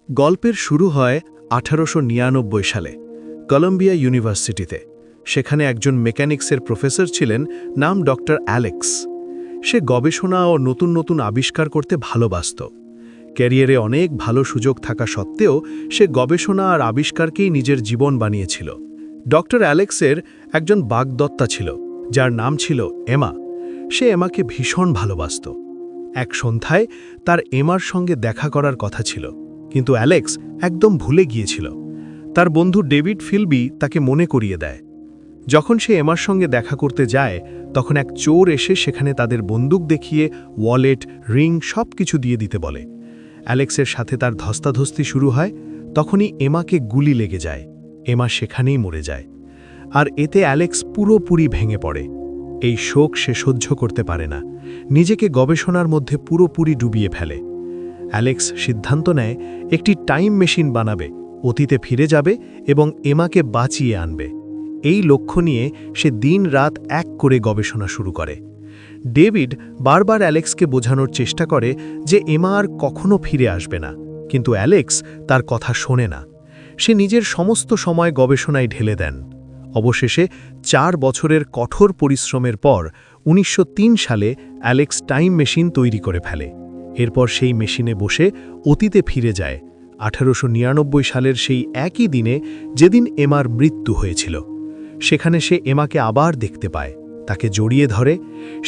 গল্পের শুরু হয় 1899 সালে কলম্বিয়া ইউনিভার্সিটিতে। সেখানে একজন মেকানিক্সের প্রফেসর ছিলেন, নাম ডক্টর অ্যালেক্স। সে গবেষণা ও নতুন নতুন আবিষ্কার করতে ভালোবাসত। ক্যারিয়ারে অনেক ভালো সুযোগ থাকা সত্ত্বেও সে গবেষণা আর আবিষ্কারকেই নিজের জীবন বানিয়েছিল। ডক্টর অ্যালেক্সের একজন বাগদত্তা ছিল, যার নাম ছিল এমা। সে এমাকে ভীষণ ভালোবাসত। এক সন্ধ্যায় তার এমার সঙ্গে দেখা করার কথা ছিল, কিন্তু অ্যালেক্স একদম ভুলে গিয়েছিল। তার বন্ধু ডেভিড ফিলবি তাকে মনে করিয়ে দেয়। যখন সে এমার সঙ্গে দেখা করতে যায়, তখন এক চোর এসে সেখানে তাদের বন্দুক দেখিয়ে ওয়ালেট, রিং সবকিছু দিয়ে দিতে বলে। অ্যালেক্সের সাথে তার ধস্তাধস্তি শুরু হয়। তখনই এমাকে গুলি লেগে যায়। এমা সেখানেই মরে যায়। আর এতে অ্যালেক্স পুরোপুরি ভেঙে পড়ে। এই শোক সে সহ্য করতে পারে না, নিজেকে গবেষণার মধ্যে পুরোপুরি ডুবিয়ে ফেলে। অ্যালেক্স সিদ্ধান্ত নেয় একটি টাইম মেশিন বানাবে, অতীতে ফিরে যাবে এবং এমাকে বাঁচিয়ে আনবে। এই লক্ষ্য নিয়ে সে দিন-রাত এক করে গবেষণা শুরু করে। ডেভিড বারবার অ্যালেক্সকে বোঝানোর চেষ্টা করে যে এমা আর কখনো ফিরে আসবে না, কিন্তু অ্যালেক্স তার কথা শোনে না। সে নিজের সমস্ত সময় গবেষণায় ঢেলে দেন। অবশেষে 4 বছরের কঠোর পরিশ্রমের পর 1903 সালে অ্যালেক্স টাইম মেশিন তৈরি করে ফেলে। এরপর সেই মেশিনে বসে অতীতে ফিরে যায় 1899 সালের সেই একই দিনে যেদিন এমার মৃত্যু হয়েছিল। সেখানে সে এমাকে আবার দেখতে পায়, তাকে জড়িয়ে ধরে।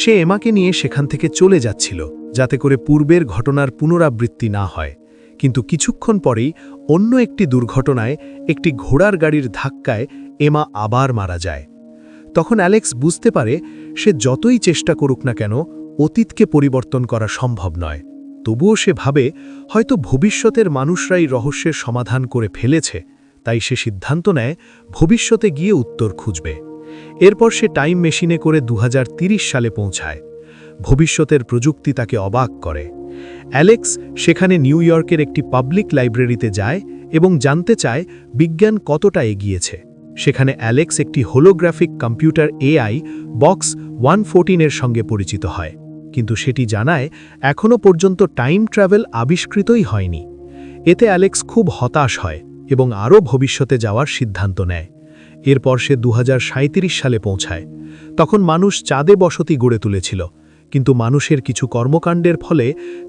সে এমাকে নিয়ে সেখান থেকে চলে যাচ্ছিল, যাতে করে পূর্বের ঘটনার পুনরাবৃত্তি না হয়। কিন্তু কিছুক্ষণ পরেই অন্য একটি দুর্ঘটনায়, একটি ঘোড়ার গাড়ির ধাক্কায় এমা আবার মারা যায়। তখন অ্যালেক্স বুঝতে পারে সে যতই চেষ্টা করুক না কেন, অতীতকে পরিবর্তন করা সম্ভব নয়। তবুও সে ভাবে হয়তো ভবিষ্যতের মানুষরাই রহস্যের সমাধান করে ফেলেছে। তাই সে সিদ্ধান্ত নেয় ভবিষ্যতে গিয়ে উত্তর খুঁজবে। এরপর সে টাইম মেশিনে করে 2030 সালে পৌঁছায়। ভবিষ্যতের প্রযুক্তি তাকে অবাক করে। অ্যালেক্স সেখানে নিউ ইয়র্কের একটি পাবলিক লাইব্রেরিতে যায় এবং জানতে চায় বিজ্ঞান কতটা এগিয়েছে। সেখানে অ্যালেক্স একটি হোলোগ্রাফিক কম্পিউটার এআই বক্স 114 সঙ্গে পরিচিত হয়, কিন্তু সেটি জানায় এখনও পর্যন্ত টাইম ট্রাভেল আবিষ্কৃতই হয়নি। এতে অ্যালেক্স খুব হতাশ হয় এবং আরও ভবিষ্যতে যাওয়ার সিদ্ধান্ত নেয়। এরপর সে 2037 সালে পৌঁছায়। তখন মানুষ চাঁদে বসতি গড়ে তুলেছিল, কিন্তু মানুষের কিছু কর্মকাণ্ডের ফলে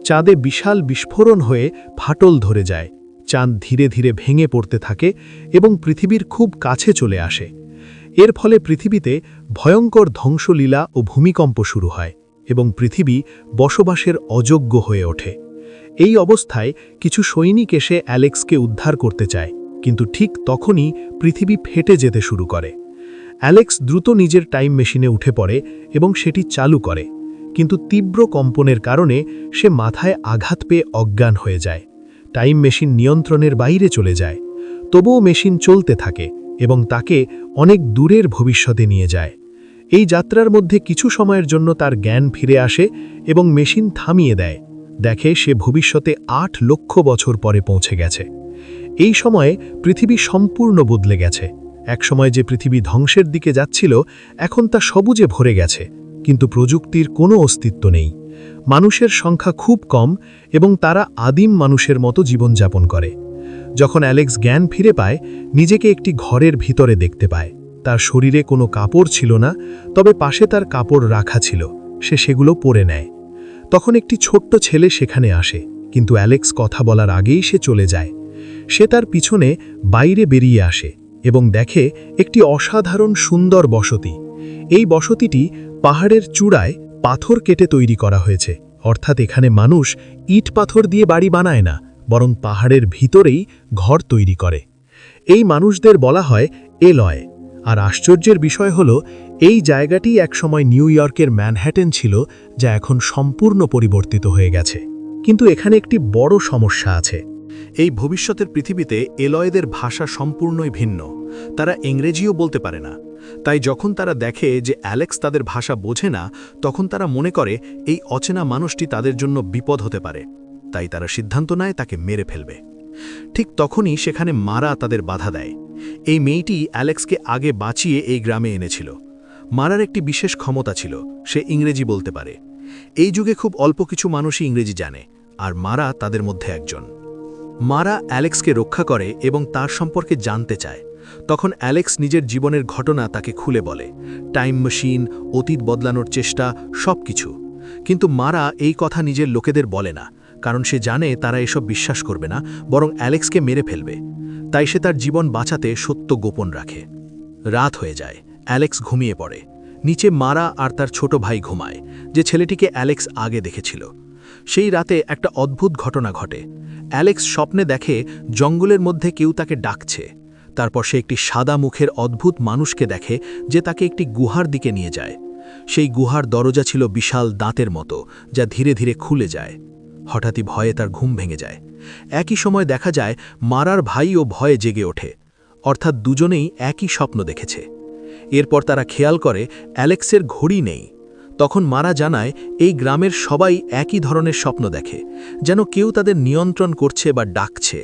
চাঁদে বিশাল বিস্ফোরণ হয়ে ফাটল ধরে যায়। চাঁদ ধীরে ধীরে ভেঙে পড়তে থাকে এবং পৃথিবীর খুব কাছে চলে আসে। এর ফলে পৃথিবীতে ভয়ঙ্কর ধ্বংসলীলা ও ভূমিকম্প শুরু হয় এবং পৃথিবী বসবাসের অযোগ্য হয়ে ওঠে। এই অবস্থায় কিছু সৈনিক এসে অ্যালেক্সকে উদ্ধার করতে চায়, কিন্তু ঠিক তখনই পৃথিবী ফেটে যেতে শুরু করে। অ্যালেক্স দ্রুত নিজের টাইম মেশিনে উঠে পড়ে এবং সেটি চালু করে, কিন্তু তীব্র কম্পনের কারণে সে মাথায় আঘাত পেয়ে অজ্ঞান হয়ে যায়। টাইম মেশিন নিয়ন্ত্রণের বাইরে চলে যায়। তবুও মেশিন চলতে থাকে এবং তাকে অনেক দূরের ভবিষ্যতে নিয়ে যায়। এই যাত্রার মধ্যে কিছু সময়ের জন্য তার জ্ঞান ফিরে আসে এবং মেশিন থামিয়ে দেয়। দেখে সে ভবিষ্যতে 8 লক্ষ বছর পরে পৌঁছে গেছে। এই সময়ে পৃথিবী সম্পূর্ণ বদলে গেছে। একসময় যে পৃথিবী ধ্বংসের দিকে যাচ্ছিল, এখন তা সবুজে ভরে গেছে, কিন্তু প্রযুক্তির কোনো অস্তিত্ব নেই। মানুষের সংখ্যা খুব কম এবং তারা আদিম মানুষের মতো জীবনযাপন করে। যখন অ্যালেক্স জ্ঞান ফিরে পায়, নিজেকে একটি ঘরের ভিতরে দেখতে পায়। তার শরীরে কোনো কাপড় ছিল না, তবে পাশে তার কাপড় রাখা ছিল। সে সেগুলো পরে নেয়। তখন একটি ছোট্ট ছেলে সেখানে আসে, কিন্তু অ্যালেক্স কথা বলার আগেই সে চলে যায়। সে তার পিছনে বাইরে বেরিয়ে আসে এবং দেখে একটি অসাধারণ সুন্দর বসতি। এই বসতিটি পাহাড়ের চূড়ায় পাথর কেটে তৈরি করা হয়েছে, অর্থাৎ এখানে মানুষ ইট পাথর দিয়ে বাড়ি বানায় না, বরং পাহাড়ের ভিতরেই ঘর তৈরি করে। এই মানুষদের বলা হয় এলয়। আর আশ্চর্যের বিষয় হলো, এই জায়গাটি একসময় নিউ ইয়র্কের ম্যানহ্যাটেন ছিল, যা এখন সম্পূর্ণ পরিবর্তিত হয়ে গেছে। কিন্তু এখানে একটি বড় সমস্যা আছে। এই ভবিষ্যতের পৃথিবীতে এলয়দের ভাষা সম্পূর্ণই ভিন্ন। তারা ইংরেজিও বলতে পারে না। তাই যখন তারা দেখে যে অ্যালেক্স তাদের ভাষা বোঝে না, তখন তারা মনে করে এই অচেনা মানুষটি তাদের জন্য বিপদ হতে পারে। তাই তারা সিদ্ধান্ত নেয় তাকে মেরে ফেলবে। ঠিক তখনই সেখানে মারা তাদের বাধা দেয়। এই মেয়েটি অ্যালেক্সকে আগে বাঁচিয়ে এই গ্রামে এনেছিল। মারার একটি বিশেষ ক্ষমতা ছিল, সে ইংরেজি বলতে পারে। এই যুগে খুব অল্প কিছু মানুষই ইংরেজি জানে, আর মারা তাদের মধ্যে একজন। মারা অ্যালেক্সকে রক্ষা করে এবং তার সম্পর্কে জানতে চায়। তখন অ্যালেক্স নিজের জীবনের ঘটনা তাকে খুলে বলে, টাইম মেশিন, অতীত বদলানোর চেষ্টা, সব কিছু। কিন্তু মারা এই কথা নিজের লোকেদের বলে না, কারণ সে জানে তারা এসব বিশ্বাস করবে না, বরং অ্যালেক্সকে মেরে ফেলবে। তাই সে তার জীবন বাঁচাতে সত্য গোপন রাখে। রাত হয়ে যায়, অ্যালেক্স ঘুমিয়ে পড়ে। নিচে মারা আর তার ছোট ভাই ঘুমায়, যে ছেলেটিকে অ্যালেক্স আগে দেখেছিল। সেই রাতে একটা অদ্ভুত ঘটনা ঘটে। অ্যালেক্স স্বপ্নে দেখে জঙ্গলের মধ্যে কেউ তাকে ডাকছে। তারপর সে একটি সাদা মুখের অদ্ভুত মানুষকে দেখে, যে তাকে একটি গুহার দিকে নিয়ে যায়। সেই গুহার দরজা ছিল বিশাল দাঁতের মতো, যা ধীরে ধীরে খুলে যায়। হঠাৎই ভয়ে তার ঘুম ভেঙে যায়। একই সময় দেখা যায় মারার ভাইও ভয়ে জেগে ওঠে, অর্থাৎ দুজনেই একই স্বপ্ন দেখেছে। এরপর তারা খেয়াল করে অ্যালেক্সের ঘড়ি নেই। তখন মারা জানায় এই গ্রামের সবাই একই ধরনের স্বপ্ন দেখে, যেন কেউ তাদের নিয়ন্ত্রণ করছে বা ডাকছে।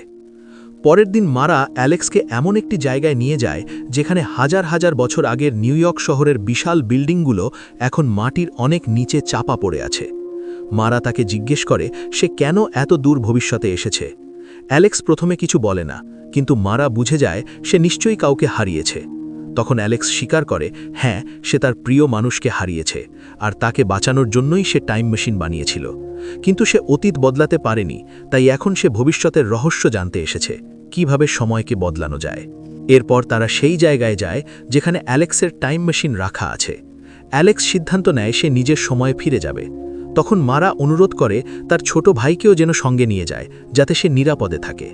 পরের দিন মারা অ্যালেক্সকে এমন একটি জায়গায় নিয়ে যায়, যেখানে হাজার হাজার বছর আগের নিউ ইয়র্ক শহরের বিশাল বিল্ডিংগুলো এখন মাটির অনেক নিচে চাপা পড়ে আছে। মারা তাকে জিজ্ঞেস করে সে কেন এত দূর ভবিষ্যতে এসেছে। অ্যালেক্স প্রথমে কিছু বলে না, কিন্তু মারা বুঝে যায় সে নিশ্চয়ই কাউকে হারিয়েছে। তখন অ্যালেক্স স্বীকার করে, হ্যাঁ, সে তার প্রিয় মানুষকে হারিয়েছে, আর তাকে বাঁচানোর জন্যই সে টাইম মেশিন বানিয়েছিল। কিন্তু সে অতীত বদলাতে পারেনি, তাই এখন সে ভবিষ্যতের রহস্য জানতে এসেছে, কিভাবে সময়কে বদলানো যায়। এরপর তারা সেই জায়গায় যায় যেখানে অ্যালেক্সের টাইম মেশিন রাখা আছে। অ্যালেক্স সিদ্ধান্ত নেয় সে নিজের সময়ে ফিরে যাবে। তখন মারা অনুরোধ করে তার ছোট ভাইকেও যেন সঙ্গে নিয়ে যায়, যাতে সে নিরাপদে থাকে।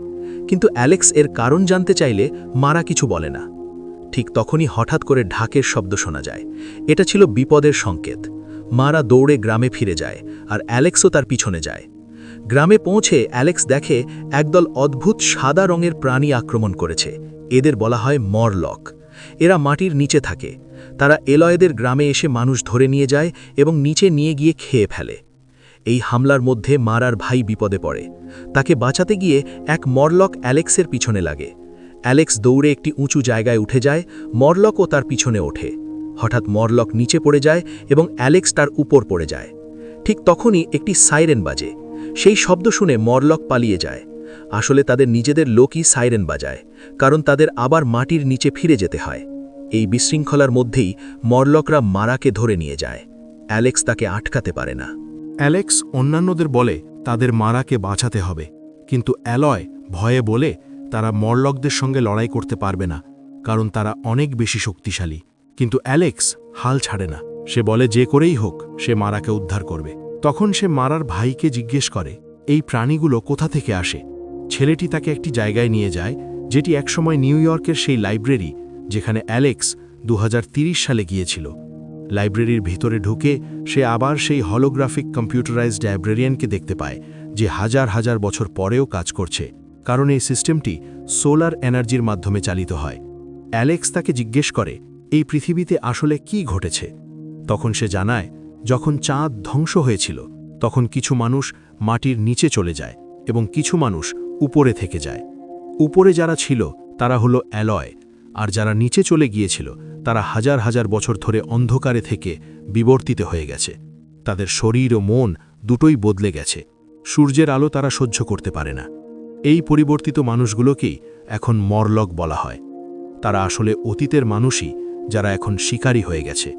কিন্তু অ্যালেক্স এর কারণ জানতে চাইলে মারা কিছু বলে না। ঠিক তখনই হঠাৎ করে ঢাকের শব্দ শোনা যায়। এটা ছিল বিপদের সংকেত। মারা দৌড়ে গ্রামে ফিরে যায়, আর অ্যালেক্সও তার পিছনে যায়। গ্রামে পৌঁছে অ্যালেক্স দেখে একদল অদ্ভুত সাদা রঙের প্রাণী আক্রমণ করেছে। এদের বলা হয় মরলক। এরা মাটির নিচে থাকে। তারা এলয়েদের গ্রামে এসে মানুষ ধরে নিয়ে যায় এবং নিচে নিয়ে গিয়ে খেয়ে ফেলে। এই হামলার মধ্যে মারার ভাই বিপদে পড়ে। তাকে বাঁচাতে গিয়ে এক মরলক অ্যালেক্সের পিছনে লাগে। অ্যালেক্স দৌড়ে একটি উঁচু জায়গায় উঠে যায়, মরলকও তার পিছনে ওঠে। হঠাৎ মরলক নিচে পড়ে যায় এবং অ্যালেক্স তার উপর পড়ে যায়। ঠিক তখনই একটি সাইরেন বাজে। সেই শব্দ শুনে মরলক পালিয়ে যায়। আসলে তাদের নিজেদের লোকই সাইরেন বাজায়, কারণ তাদের আবার মাটির নিচে ফিরে যেতে হয়। এই বিশৃঙ্খলার মধ্যেই মরলকরা মারাকে ধরে নিয়ে যায়। অ্যালেক্স তাকে আটকাতে পারে না। অ্যালেক্স অন্যান্যদের বলে তাদের মারাকে বাঁচাতে হবে, কিন্তু অ্যালয় ভয়ে বলে তারা মরলকদের সঙ্গে লড়াই করতে পারবে না, কারণ তারা অনেক বেশি শক্তিশালী। কিন্তু অ্যালেক্স হাল ছাড়ে না। সে বলে যে করেই হোক সে মারাকে উদ্ধার করবে। তখন সে মারার ভাইকে জিজ্ঞেস করে এই প্রাণীগুলো কোথা থেকে আসে। ছেলেটি তাকে একটি জায়গায় নিয়ে যায়, যেটি একসময় নিউ ইয়র্কের সেই লাইব্রেরি যেখানে অ্যালেক্স 2030 সালে গিয়েছিল। লাইব্রেরির ভিতরে ঢুকে সে আবার সেই হলোগ্রাফিক কম্পিউটারাইজড লাইব্রেরিয়ানকে দেখতে পায়, যে হাজার হাজার বছর পরেও কাজ করছে, কারণ এই সিস্টেমটি সোলার এনার্জির মাধ্যমে চালিত হয়। অ্যালেক্স তাকে জিজ্ঞেস করে এই পৃথিবীতে আসলে কি ঘটেছে। তখন সে জানায় যখন চাঁদ ধ্বংস হয়েছিল তখন কিছু মানুষ মাটির নিচে চলে যায় এবং কিছু মানুষ উপরে থেকে যায়। উপরে যারা ছিল তারা হলো অ্যালয়, আর যারা নিচে চলে গিয়েছিল তারা হাজার হাজার বছর ধরে অন্ধকারে থেকে বিবর্তিত হয়ে গেছে। তাদের শরীর ও মন দুটোই বদলে গেছে। সূর্যের আলো তারা সহ্য করতে পারে না। এই পরিবর্তিত মানুষগুলোকেই এখন মরলক বলা হয়। তারা আসলে অতীতের মানুষই, যারা এখন শিকারী হয়ে গেছে।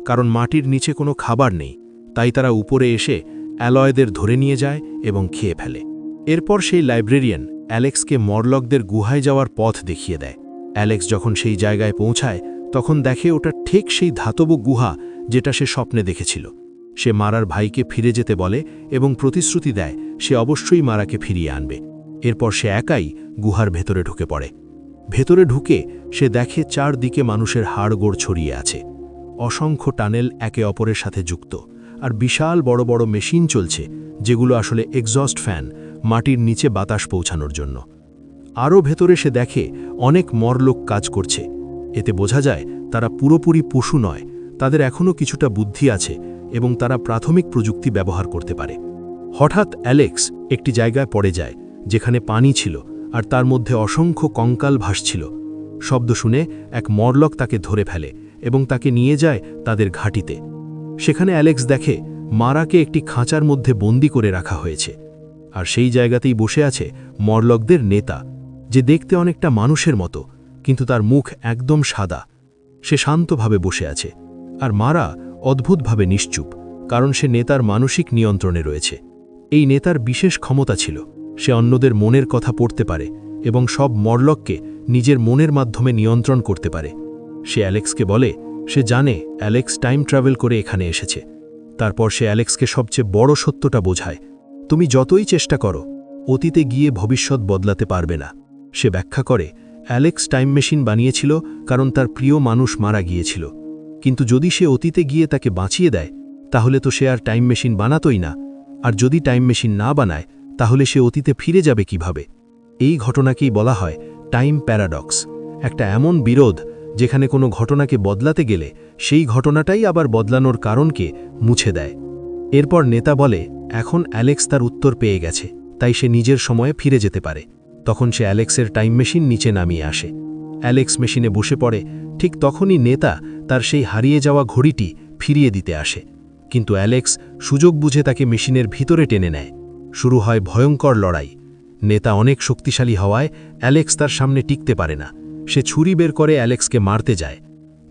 কারণ মাটির নিচে কোনো খাবার নেই, তাই তারা উপরে এসে অ্যালয়দের ধরে নিয়ে যায় এবং খেয়ে ফেলে। এরপর সেই লাইব্রেরিয়ান অ্যালেক্সকে মরলকদের গুহায় যাওয়ার পথ দেখিয়ে দেয়। অ্যালেক্স যখন সেই জায়গায় পৌঁছায় তখন দেখে ওটা ঠিক সেই ধাতব গুহা যেটা সে স্বপ্নে দেখেছিল। সে মারার ভাইকে ফিরে যেতে বলে এবং প্রতিশ্রুতি দেয় সে অবশ্যই মারাকে ফিরিয়ে আনবে। এরপর সে একাই গুহার ভেতরে ঢুকে পড়ে। ভেতরে ঢুকে সে দেখে চারদিকে মানুষের হাড়গোড় ছড়িয়ে আছে। অসংখ্য টানেল একে অপরের সাথে যুক্ত, আর বিশাল বড় বড় মেশিন চলছে, যেগুলো আসলে এক্সস্ট ফ্যান, মাটির নিচে বাতাস পৌঁছানোর জন্য। আরও ভেতরে সে দেখে অনেক মরলোক কাজ করছে। এতে বোঝা যায় তারা পুরোপুরি পশু নয়, তাদের এখনও কিছুটা বুদ্ধি আছে এবং তারা প্রাথমিক প্রযুক্তি ব্যবহার করতে পারে। হঠাৎ অ্যালেক্স একটি জায়গায় পড়ে যায় যেখানে পানি ছিল, আর তার মধ্যে অসংখ্য কঙ্কাল ভাসছিল। শব্দ শুনে এক মরলক তাকে ধরে ফেলে এবং তাকে নিয়ে যায় তাদের ঘাঁটিতে। সেখানে অ্যালেক্স দেখে মারাকে একটি খাঁচার মধ্যে বন্দি করে রাখা হয়েছে। আর সেই জায়গাতেই বসে আছে মরলকদের নেতা, যে দেখতে অনেকটা মানুষের মতো, কিন্তু তার মুখ একদম সাদা। সে শান্তভাবে বসে আছে, আর মারা অদ্ভুতভাবে নিশ্চুপ, কারণ সে নেতার মানসিক নিয়ন্ত্রণে রয়েছে। এই নেতার বিশেষ ক্ষমতা ছিল, সে অন্যদের মনের কথা পড়তে পারে এবং সব মরলককে নিজের মনের মাধ্যমে নিয়ন্ত্রণ করতে পারে। সে অ্যালেক্সকে বলে সে জানে অ্যালেক্স টাইম ট্রাভেল করে এখানে এসেছে। তারপর সে অ্যালেক্সকে সবচেয়ে বড় সত্যটা বোঝায়, তুমি যতই চেষ্টা করো, অতীতে গিয়ে ভবিষ্যৎ বদলাতে পারবে না। সে ব্যাখ্যা করে অ্যালেক্স টাইম মেশিন বানিয়েছিল কারণ তার প্রিয় মানুষ মারা গিয়েছিল, কিন্তু যদি সে অতীতে গিয়ে তাকে বাঁচিয়ে দেয় তাহলে তো সে আর টাইম মেশিন বানাতই না, আর যদি টাইম মেশিন না বানায় তাহলে সে অতীতে ফিরে যাবে কিভাবে। এই ঘটনাকেই বলা হয় টাইম প্যারাডক্স, একটা এমন বিরোধ যেখানে কোনো ঘটনাকে বদলাতে গেলে সেই ঘটনাটাই আবার বদলানোর কারণকে মুছে দেয়। এরপর নেতা বলে এখন অ্যালেক্স তার উত্তর পেয়ে গেছে, তাই সে নিজের সময়ে ফিরে যেতে পারে। তখন সে অ্যালেক্সের টাইম মেশিন নিচে নামিয়ে আসে। অ্যালেক্স মেশিনে বসে পড়ে। ঠিক তখনই নেতা তার সেই হারিয়ে যাওয়া ঘড়িটি ফিরিয়ে দিতে আসে, কিন্তু অ্যালেক্স সুযোগ বুঝে তাকে মেশিনের ভিতরে টেনে নেয়। শুরু হয় ভয়ঙ্কর লড়াই। নেতা অনেক শক্তিশালী হওয়ায় অ্যালেক্স তার সামনে টিকতে পারে না। সে ছুরি বের করে অ্যালেক্সকে মারতে যায়।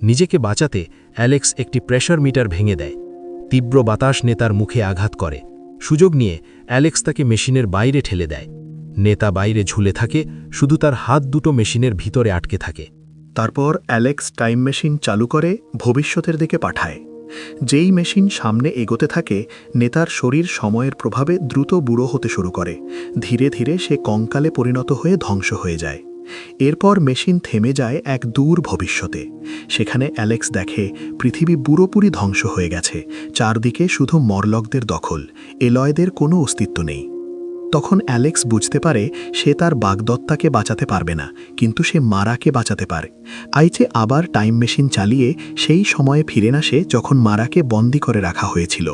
নিজেকে বাঁচাতে অ্যালেক্স একটি প্রেশার মিটার ভেঙে দেয়। তীব্র বাতাস নেতার মুখে আঘাত করে। সুযোগ নিয়ে অ্যালেক্স তাকে মেশিনের বাইরে ঠেলে দেয়। নেতা বাইরে ঝুলে থাকে, শুধু তার হাত দুটো মেশিনের ভিতরে আটকে থাকে। তারপর অ্যালেক্স টাইম মেশিন চালু করে ভবিষ্যতের দিকে পাঠায়। যেই মেশিন সামনে এগোতে থাকে, নেতার শরীর সময়ের প্রভাবে দ্রুত বুড়ো হতে শুরু করে। ধীরে ধীরে সে কঙ্কালে পরিণত হয়ে ধ্বংস হয়ে যায়। এরপর মেশিন থেমে যায় এক দূর ভবিষ্যতে। সেখানে অ্যালেক্স দেখে পৃথিবী পুরোপুরি ধ্বংস হয়ে গেছে। চারদিকে শুধু মরলকদের দখল, এলয়দের কোনো অস্তিত্ব নেই। তখন অ্যালেক্স বুঝতে পারে সে তার বাগদত্তাকে বাঁচাতে পারবে না, কিন্তু সে মারাকে বাঁচাতে পারে। আইচে আবার টাইম মেশিন চালিয়ে সেই সময়ে ফিরে আসে যখন মারাকে বন্দী করে রাখা হয়েছিল।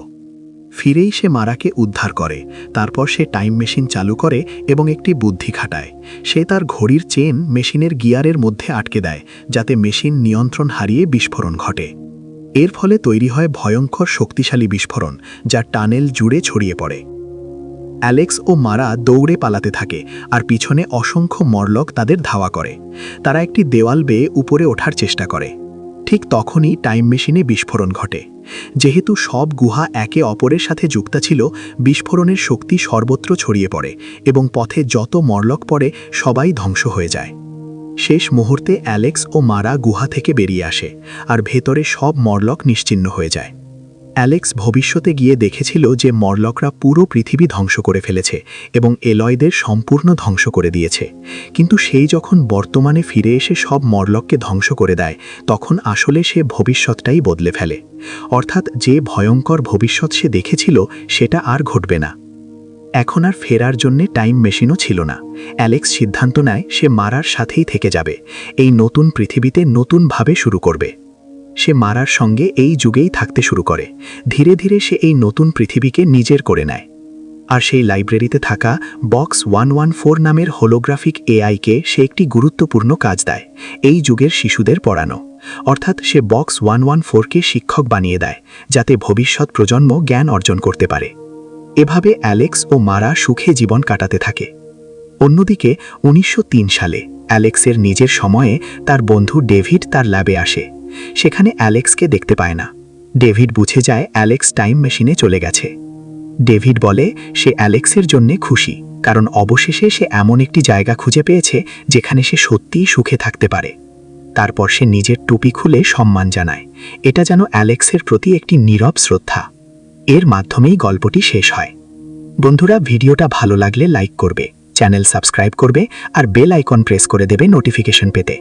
ফিরেই সে মারাকে উদ্ধার করে। তারপর সে টাইম মেশিন চালু করে এবং একটি বুদ্ধি খাটায়। সে তার ঘড়ির চেন মেশিনের গিয়ারের মধ্যে আটকে দেয়, যাতে মেশিন নিয়ন্ত্রণ হারিয়ে বিস্ফোরণ ঘটে। এর ফলে তৈরি হয় ভয়ঙ্কর শক্তিশালী বিস্ফোরণ, যা টানেল জুড়ে ছড়িয়ে পড়ে। অ্যালেক্স ও মারা দৌড়ে পালাতে থাকে, আর পিছনে অসংখ্য মরলক তাদের ধাওয়া করে। তারা একটি দেওয়াল বেয়ে উপরে ওঠার চেষ্টা করে। ঠিক তখনই টাইম মেশিনে বিস্ফোরণ ঘটে। যেহেতু সব গুহা একে অপরের সাথে যুক্ত ছিল, বিস্ফোরণের শক্তি সর্বত্র ছড়িয়ে পড়ে এবং পথে যত মরলক পড়ে সবাই ধ্বংস হয়ে যায়। শেষ মুহূর্তে অ্যালেক্স ও মারা গুহা থেকে বেরিয়ে আসে, আর ভেতরে সব মরলক নিশ্চিহ্ন হয়ে যায়। অ্যালেক্স ভবিষ্যতে গিয়ে দেখেছিল যে মরলকরা পুরো পৃথিবী ধ্বংস করে ফেলেছে এবং এলয়দের সম্পূর্ণ ধ্বংস করে দিয়েছে। কিন্তু সেই যখন বর্তমানে ফিরে এসে সব মরলককে ধ্বংস করে দেয়, তখন আসলে সে ভবিষ্যৎটাই বদলে ফেলে। অর্থাৎ যে ভয়ঙ্কর ভবিষ্যৎ সে দেখেছিল সেটা আর ঘটবে না। এখন আর ফেরার জন্যে টাইম মেশিনও ছিল না। অ্যালেক্স সিদ্ধান্ত নেয় সে মারার সাথেই থেকে যাবে, এই নতুন পৃথিবীতে নতুনভাবে শুরু করবে। সে মারার সঙ্গে এই যুগেই থাকতে শুরু করে। ধীরে ধীরে সে এই নতুন পৃথিবীকে নিজের করে নেয়। আর সেই লাইব্রেরিতে থাকা বক্স 114 নামের হোলোগ্রাফিক এআইকে সে একটি গুরুত্বপূর্ণ কাজ দেয়, এই যুগের শিশুদের পড়ানো। অর্থাৎ সে বক্স 114কে শিক্ষক বানিয়ে দেয়, যাতে ভবিষ্যৎ প্রজন্ম জ্ঞান অর্জন করতে পারে। এভাবে অ্যালেক্স ও মারা সুখে জীবন কাটাতে থাকে। অন্যদিকে 1903 সালে অ্যালেক্সের নিজের সময়ে তার বন্ধু ডেভিড তার ল্যাবে আসে। সেখানে অ্যালেক্সকে দেখতে পায় না। ডেভিড বুঝে যায় অ্যালেক্স টাইম মেশিনে চলে গেছে। ডেভিড বলে সে অ্যালেক্সের জন্যে খুশি, কারণ অবশেষে সে এমন একটি জায়গা খুঁজে পেয়েছে যেখানে সে সত্যিই সুখে থাকতে পারে। তারপর সে নিজের টুপি খুলে সম্মান জানায়। এটা যেন অ্যালেক্সের প্রতি একটি নীরব শ্রদ্ধা। এর মাধ্যমেই গল্পটি শেষ হয়। বন্ধুরা, ভিডিওটা ভালো লাগলে লাইক করবে, চ্যানেল সাবস্ক্রাইব করবে আর বেল আইকন প্রেস করে দেবে নোটিফিকেশন পেতে।